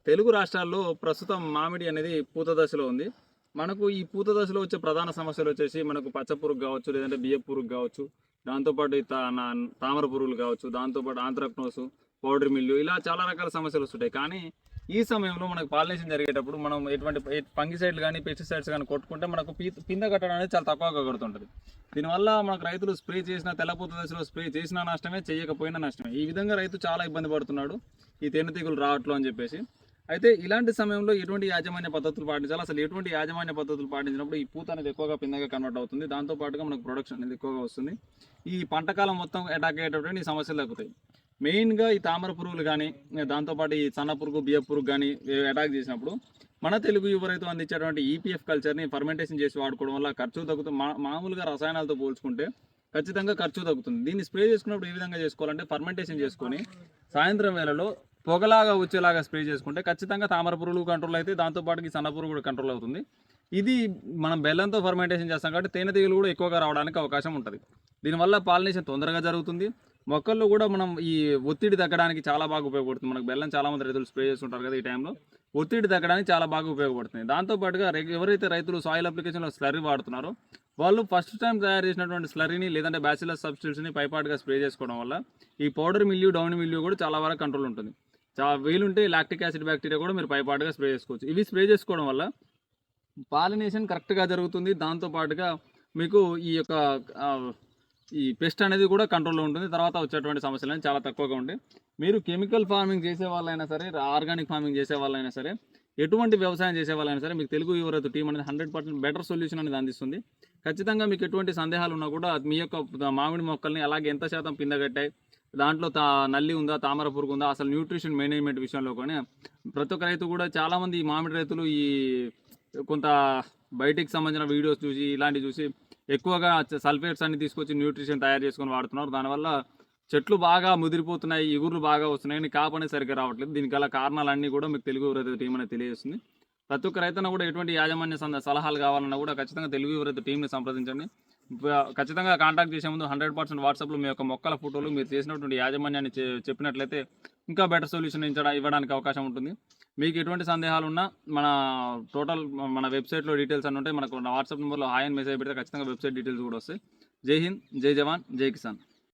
తెలుగు రాష్ట్రాల్లో ప్రస్తుతం మామిడి అనేది పూత దశలో ఉంది. మనకు ఈ పూత దశలో వచ్చే ప్రధాన సమస్యలు వచ్చేసి మనకు పచ్చ పురుగు కావచ్చు, లేదంటే బియ్య పురుగు కావచ్చు, దాంతోపాటు ఈ తామర పురుగులు కావచ్చు, దాంతోపాటు ఆంత్రాక్నోస్, పౌడర్ మిల్లు ఇలా చాలా రకాల సమస్యలు వస్తుంటాయి. కానీ ఈ సమయంలో మనకు పాలినేషన్ జరిగేటప్పుడు మనం ఎటువంటి ఫంగిసైడ్లు కానీ పెస్టిసైడ్స్ కానీ కొట్టుకుంటే మనకు పింద కట్టడం అనేది చాలా తక్కువగా కొడుతుంటుంది. దీనివల్ల మనకు రైతులు స్ప్రే చేసిన తెల్లపూత దశలో స్ప్రే చేసిన నష్టమే, చేయకపోయినా నష్టమే. ఈ విధంగా రైతు చాలా ఇబ్బంది పడుతున్నాడు ఈ తేనెటీగలు రావట్లు అని చెప్పేసి. అయితే ఇలాంటి సమయంలో ఎటువంటి యాజమాన్య పద్ధతులు పాటించాలి, అసలు ఎటువంటి యాజమాన్య పద్ధతులు పాటించినప్పుడు ఈ పూత అనేది ఎక్కువగా పిందగా కన్వర్ట్ అవుతుంది, దాంతోపాటుగా మనకు ప్రొడక్షన్ అనేది ఎక్కువగా వస్తుంది, ఈ పంటకాలం మొత్తం అటాక్ అయ్యేటటువంటి ఈ సమస్యలు తగ్గుతాయి. మెయిన్గా ఈ తామర పురుగులు కానీ, దాంతోపాటు ఈ సన్న పురుగు, బియ్య పురుగు కానీ అటాక్ చేసినప్పుడు మన తెలుగు యువ రైతు అందించేటువంటి ఈపీఎఫ్ కల్చర్ని ఫర్మెంటేషన్ చేసి వాడుకోవడం వల్ల ఖర్చు తగ్గుతుంది. మామూలుగా రసాయనాలతో పోల్చుకుంటే ఖచ్చితంగా ఖర్చు తగ్గుతుంది. దీన్ని స్ప్రే చేసుకున్నప్పుడు ఏ విధంగా చేసుకోవాలంటే ఫర్మెంటేషన్ చేసుకొని సాయంత్రం వేళలో పొగలాగా వచ్చేలాగా స్ప్రే చేసుకుంటే ఖచ్చితంగా తామర పురుగులు కంట్రోల్ అయితే, దాంతోపాటు సన్న పురుగు కూడా కంట్రోల్ అవుతుంది. ఇది మనం బెల్లంతో ఫర్మెంటేషన్ చేస్తాం కాబట్టి తేనెటీగలు కూడా ఎక్కువగా రావడానికి అవకాశం ఉంటుంది. దీనివల్ల పాలినేషన్ తొందరగా జరుగుతుంది. మొక్కల్లో కూడా మనం ఈ ఒత్తిడి తగ్గడానికి చాలా బాగా ఉపయోగపడుతుంది. మనకు బెల్లం చాలామంది రైతులు స్ప్రే చేస్తుంటారు కదా, ఈ టైంలో ఒత్తిడి తగ్గడానికి చాలా బాగా ఉపయోగపడుతుంది. దాంతోపాటుగా ఎవరైతే రైతులు సాయిల్ అప్లికేషన్లో స్లర్రీ వాడుతున్నారో వాళ్ళు ఫస్ట్ టైం తయారు చేసినటువంటి స్లర్రీని లేదంటే బ్యాచిలస్ సబ్స్టిట్యూట్స్ని పైపాటుగా స్ప్రే చేసుకోవడం వల్ల ఈ పౌడర్ మిల్యూ, డౌన్ మిల్యూ కూడా చాలా వరకు కంట్రోల్ ఉంటుంది. వీలుంటే లాక్టిక్ యాసిడ్ బ్యాక్టీరియా కూడా మీరు పైపాటుగా స్ప్రే చేసుకోవచ్చు. ఇవి స్ప్రే చేసుకోవడం వల్ల పాలినేషన్ కరెక్ట్గా జరుగుతుంది. దాంతోపాటుగా మీకు ఈ యొక్క ఈ పెస్ట్ అనేది కూడా కంట్రోల్లో ఉంటుంది. తర్వాత వచ్చేటువంటి సమస్యలు అనేది చాలా తక్కువగా ఉంటాయి. మీరు కెమికల్ ఫార్మింగ్ చేసే వాళ్ళైనా సరే, ఆర్గానిక్ ఫార్మింగ్ చేసే వాళ్ళైనా సరే, ఎటువంటి వ్యవసాయం చేసే వాళ్ళైనా సరే మీకు తెలుగు యువ రైతు టీం అనేది 100% బెటర్ సొల్యూషన్ అనేది అందిస్తుంది. ఖచ్చితంగా మీకు ఎటువంటి సందేహాలు ఉన్నా కూడా మీ యొక్క మామిడి మొక్కల్ని అలాగే ఎంత శాతం పిందగట్టాయి, దాంట్లో నల్లి ఉందా, తామర పురుగు ఉందా, అసలు న్యూట్రిషన్ మేనేజ్మెంట్ విషయంలో కానీ ప్రతి ఒక్క రైతు కూడా చాలామంది ఈ మామిడి రైతులు ఈ కొంత బయటికి సంబంధించిన వీడియోస్ చూసి ఇలాంటివి చూసి ఎక్కువగా సల్ఫేట్స్ అన్ని తీసుకొచ్చి న్యూట్రిషన్ తయారు చేసుకొని వాడుతున్నారు. దానివల్ల చెట్లు బాగా ముదిరిపోతున్నాయి, ఇగుర్లు బాగా వస్తున్నాయి, కానీ కాపు అనేది సరిగ్గా రావట్లేదు. దీనికి గల కారణాలన్నీ కూడా మీకు తెలుగు రైతు టీం అనేది తెలియజేస్తుంది. ప్రతి ఒక్క రైతున్న కూడా ఎటువంటి యాజమాన్య సలహాలు కావాలన్నా కూడా ఖచ్చితంగా తెలుగు రైతు టీంని సంప్రదించండి. ఖచ్చితంగా కాంటాక్ట్ చేసే ముందు 100% వాట్సాప్లో మీ యొక్క మొక్కల ఫోటోలు, మీరు చేసినటువంటి యాజమాన్యాన్ని చెప్పినట్లయితే ఇంకా బెటర్ సొల్యూషన్ ఇవ్వడానికి అవకాశం ఉంటుంది. మీకు ఎటువంటి సందేహాలు ఉన్నా మన వెబ్సైట్లో డీటెయిల్స్ అన్నీ ఉంటాయి. మనకు వాట్సాప్ నెంబర్లో హాయ్ అని మెసేజ్ పెడితే ఖచ్చితంగా వెబ్సైట్ డీటెయిల్స్ కూడా వస్తాయి. జై హింద్, జై జవాన్, జై కిసాన్.